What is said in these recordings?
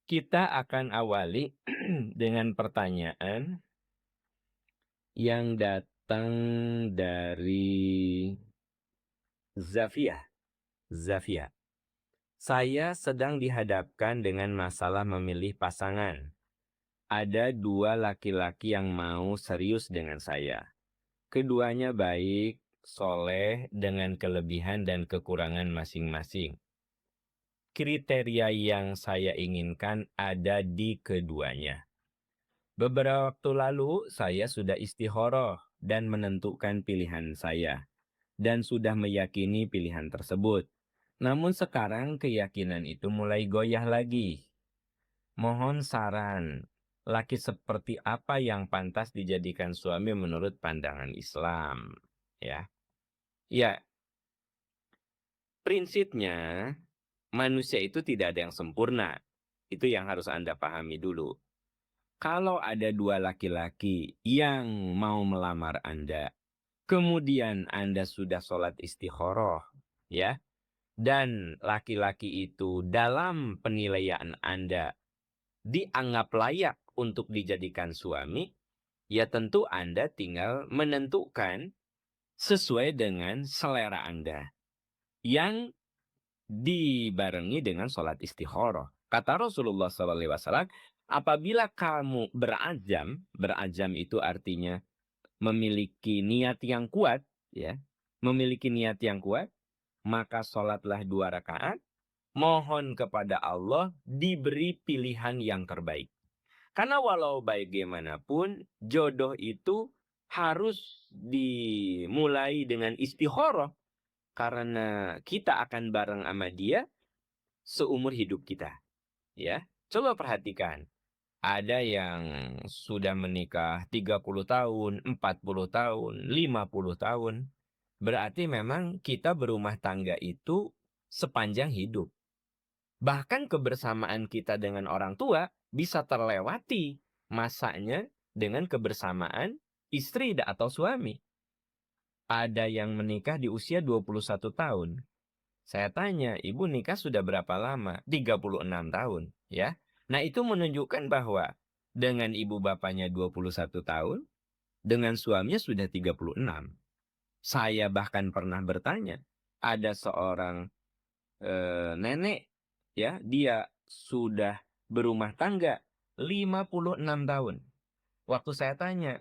Kita akan awali dengan pertanyaan yang datang dari Zafia. Zafia. Saya sedang dihadapkan dengan masalah memilih pasangan. Ada dua laki-laki yang mau serius dengan saya. Keduanya baik, soleh, dengan kelebihan dan kekurangan masing-masing. Kriteria yang saya inginkan ada di keduanya. Beberapa waktu lalu, saya sudah istikharah dan menentukan pilihan saya, dan sudah meyakini pilihan tersebut. Namun sekarang keyakinan itu mulai goyah lagi. Mohon saran, laki seperti apa yang pantas dijadikan suami menurut pandangan Islam? Ya, ya, prinsipnya manusia itu tidak ada yang sempurna. Itu yang harus Anda pahami dulu. Kalau ada dua laki-laki yang mau melamar Anda, kemudian Anda sudah sholat istikharah, ya, dan laki-laki itu dalam penilaian Anda dianggap layak untuk dijadikan suami, ya tentu Anda tinggal menentukan sesuai dengan selera Anda yang dibarengi dengan sholat istikharah. Kata Rasulullah SAW, apabila kamu berazam itu artinya memiliki niat yang kuat, ya, memiliki niat yang kuat, maka sholatlah 2 rakaat, mohon kepada Allah diberi pilihan yang terbaik. Karena walau bagaimanapun, jodoh itu harus dimulai dengan istikharah. Karena kita akan bareng sama dia seumur hidup kita. Ya, coba perhatikan. Ada yang sudah menikah 30 tahun, 40 tahun, 50 tahun. Berarti memang kita berumah tangga itu sepanjang hidup. Bahkan kebersamaan kita dengan orang tua bisa terlewati masanya dengan kebersamaan istri atau suami. Ada yang menikah di usia 21 tahun. Saya tanya, ibu nikah sudah berapa lama? 36 tahun, ya. Nah, itu menunjukkan bahwa dengan ibu bapaknya 21 tahun, dengan suaminya sudah 36. Saya bahkan pernah bertanya, ada seorang nenek, ya, dia sudah berumah tangga 56 tahun. Waktu saya tanya,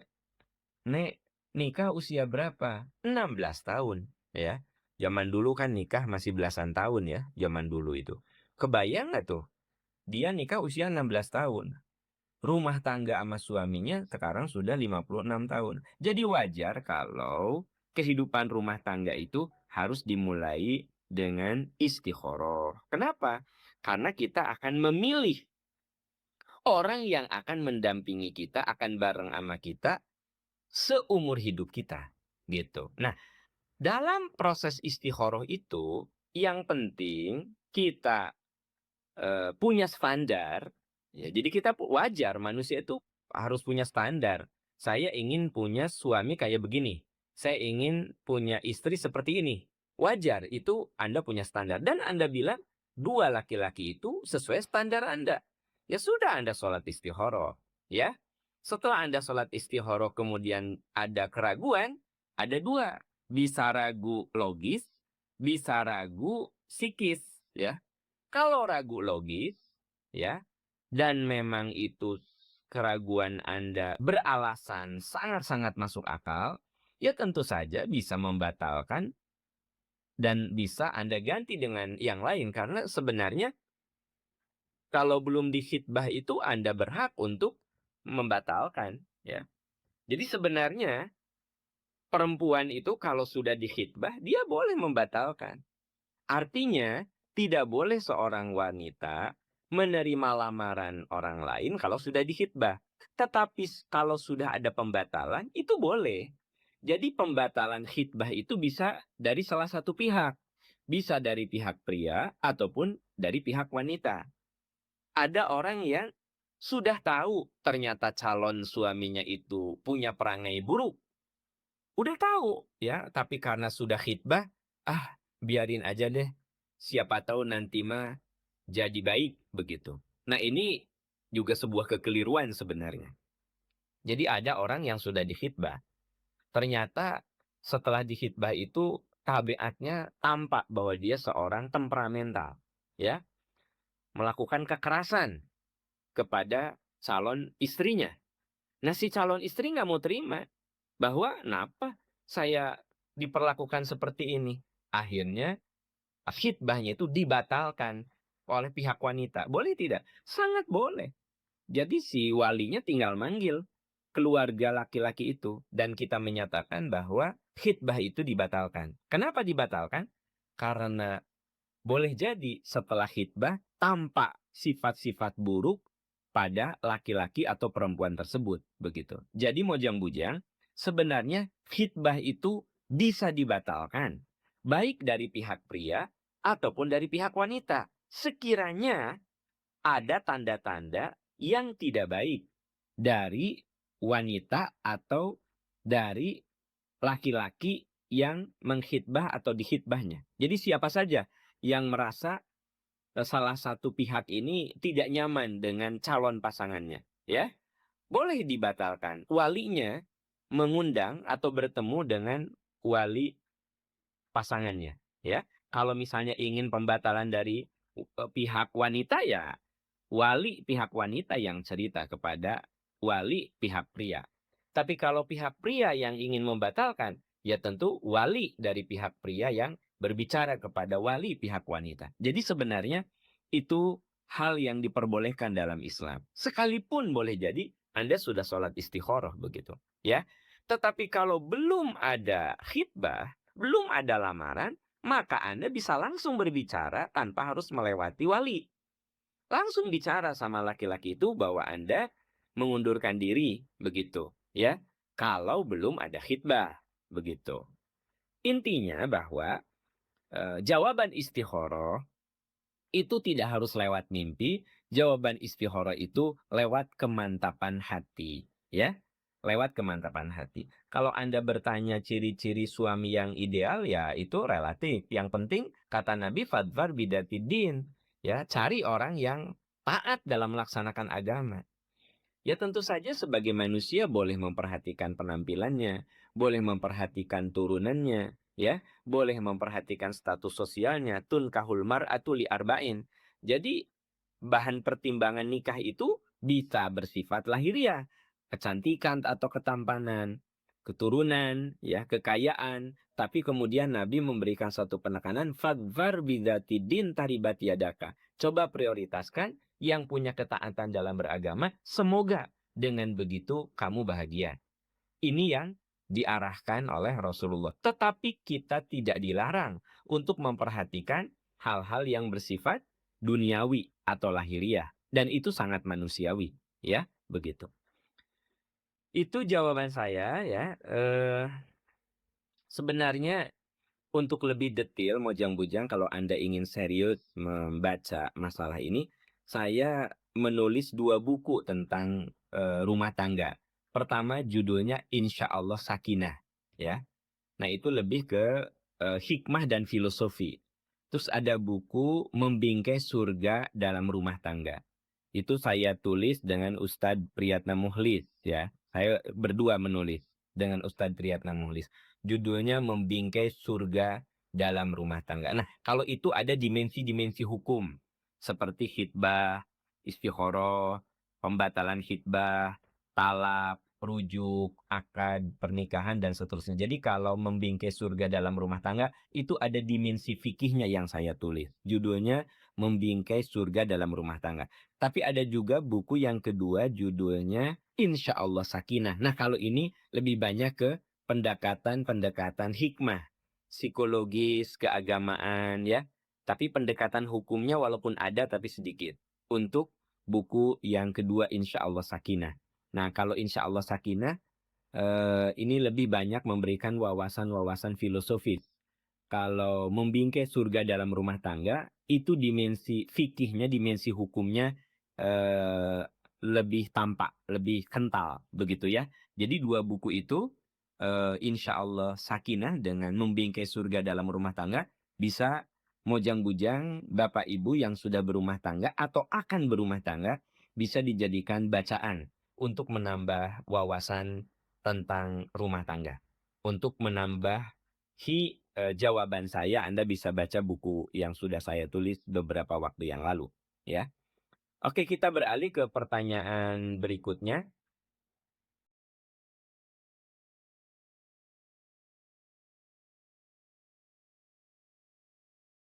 "Nek, nikah usia berapa?" 16 tahun, ya. Zaman dulu kan nikah masih belasan tahun ya, zaman dulu itu. Kebayang nggak tuh? Dia nikah usia 16 tahun. Rumah tangga sama suaminya sekarang sudah 56 tahun. Jadi wajar kalau kehidupan rumah tangga itu harus dimulai dengan istikharah. Kenapa? Karena kita akan memilih orang yang akan mendampingi kita, akan bareng sama kita seumur hidup kita. Gitu. Nah, dalam proses istikharah itu, yang penting kita punya standar. Ya, jadi kita wajar manusia itu harus punya standar. Saya ingin punya suami kayak begini. Saya ingin punya istri seperti ini. Wajar, itu Anda punya standar. Dan Anda bilang, dua laki-laki itu sesuai standar Anda. Ya sudah, Anda sholat istikharah. Ya. Setelah Anda sholat istikharah kemudian ada keraguan, ada dua. Bisa ragu logis, bisa ragu psikis. Ya. Kalau ragu logis, ya, dan memang itu keraguan Anda beralasan sangat-sangat masuk akal, ya tentu saja bisa membatalkan dan bisa Anda ganti dengan yang lain. Karena sebenarnya kalau belum dikhitbah itu Anda berhak untuk membatalkan. Ya. Jadi sebenarnya perempuan itu kalau sudah dikhitbah, dia boleh membatalkan. Artinya, tidak boleh seorang wanita menerima lamaran orang lain kalau sudah dikhitbah. Tetapi kalau sudah ada pembatalan, itu boleh. Jadi pembatalan khitbah itu bisa dari salah satu pihak. Bisa dari pihak pria ataupun dari pihak wanita. Ada orang yang sudah tahu ternyata calon suaminya itu punya perangai buruk. Udah tahu, ya, tapi karena sudah khitbah, biarin aja deh. Siapa tahu nanti mah jadi baik begitu. Nah, ini juga sebuah kekeliruan sebenarnya. Jadi ada orang yang sudah dikhitbah, ternyata setelah dikhitbah itu tabiatnya tampak bahwa dia seorang temperamental, ya, melakukan kekerasan kepada calon istrinya. Nah, si calon istri nggak mau terima bahwa, "Kenapa saya diperlakukan seperti ini?" Akhirnya khitbahnya itu dibatalkan oleh pihak wanita. Boleh tidak? Sangat boleh. Jadi si walinya tinggal manggil keluarga laki-laki itu dan kita menyatakan bahwa khitbah itu dibatalkan. Kenapa dibatalkan? Karena boleh jadi setelah khitbah tampak sifat-sifat buruk pada laki-laki atau perempuan tersebut, begitu. Jadi mojang-bujang, sebenarnya khitbah itu bisa dibatalkan, baik dari pihak pria ataupun dari pihak wanita. Sekiranya ada tanda-tanda yang tidak baik dari wanita atau dari laki-laki yang mengkhitbah atau dikhitbahnya. Jadi siapa saja yang merasa salah satu pihak ini tidak nyaman dengan calon pasangannya, ya, boleh dibatalkan. Walinya mengundang atau bertemu dengan wali pasangannya, ya. Kalau misalnya ingin pembatalan dari pihak wanita, ya wali pihak wanita yang cerita kepada wali pihak pria. Tapi kalau pihak pria yang ingin membatalkan, ya tentu wali dari pihak pria yang berbicara kepada wali pihak wanita. Jadi sebenarnya itu hal yang diperbolehkan dalam Islam. Sekalipun boleh jadi Anda sudah sholat istikharah begitu, ya. Tetapi kalau belum ada khitbah, belum ada lamaran, maka Anda bisa langsung berbicara tanpa harus melewati wali. Langsung bicara sama laki-laki itu bahwa Anda mengundurkan diri, begitu, ya. Kalau belum ada khitbah, begitu. Intinya bahwa jawaban istikharah itu tidak harus lewat mimpi, jawaban istikharah itu lewat kemantapan hati, ya. Lewat kemantapan hati. Kalau Anda bertanya ciri-ciri suami yang ideal, ya itu relatif. Yang penting kata Nabi fadfar bidatidin, ya, cari orang yang taat dalam melaksanakan agama. Ya tentu saja sebagai manusia boleh memperhatikan penampilannya, boleh memperhatikan turunannya, ya, boleh memperhatikan status sosialnya, tunkahul mar'atu li arba'in. Jadi bahan pertimbangan nikah itu bisa bersifat lahiriah, kecantikan atau ketampanan, keturunan, ya, kekayaan, tapi kemudian Nabi memberikan satu penekanan fadfar bidzati din taribat yadaka. Coba prioritaskan yang punya ketaatan dalam beragama, semoga dengan begitu kamu bahagia. Ini yang diarahkan oleh Rasulullah. Tetapi kita tidak dilarang untuk memperhatikan hal-hal yang bersifat duniawi atau lahiriah. Dan itu sangat manusiawi, ya, begitu. Itu jawaban saya, ya. Sebenarnya untuk lebih detail, Mojang-Bujang, kalau Anda ingin serius membaca masalah ini, saya menulis 2 buku tentang rumah tangga. Pertama judulnya Insya Allah Sakinah, ya. Nah itu lebih ke hikmah dan filosofi. Terus ada buku Membingkai Surga dalam Rumah Tangga. Itu saya tulis dengan Ustadz Priyatna Muhlis, ya. Saya berdua menulis dengan Ustadz Priyatna Muhlis. Judulnya Membingkai Surga dalam Rumah Tangga. Nah, kalau itu ada dimensi-dimensi hukum seperti khitbah, istikharah, pembatalan khitbah, talak, rujuk, akad, pernikahan, dan seterusnya. Jadi kalau membingkai surga dalam rumah tangga, itu ada dimensi fikihnya yang saya tulis. Judulnya Membingkai Surga dalam Rumah Tangga. Tapi ada juga buku yang kedua judulnya Insya Allah Sakinah. Nah kalau ini lebih banyak ke pendekatan-pendekatan hikmah, psikologis, keagamaan, ya. Tapi pendekatan hukumnya walaupun ada tapi sedikit. Untuk buku yang kedua Insya Allah Sakinah. Nah kalau Insya Allah Sakinah, ini lebih banyak memberikan wawasan-wawasan filosofis. Kalau Membingkai Surga dalam Rumah Tangga, itu dimensi fikihnya, dimensi hukumnya lebih tampak, lebih kental, begitu ya. Jadi 2 buku itu, Insya Allah Sakinah dengan Membingkai Surga dalam Rumah Tangga, bisa Mojang-bujang Bapak Ibu yang sudah berumah tangga atau akan berumah tangga bisa dijadikan bacaan untuk menambah wawasan tentang rumah tangga. Untuk menambahi, jawaban saya, Anda bisa baca buku yang sudah saya tulis beberapa waktu yang lalu, ya. Oke, kita beralih ke pertanyaan berikutnya.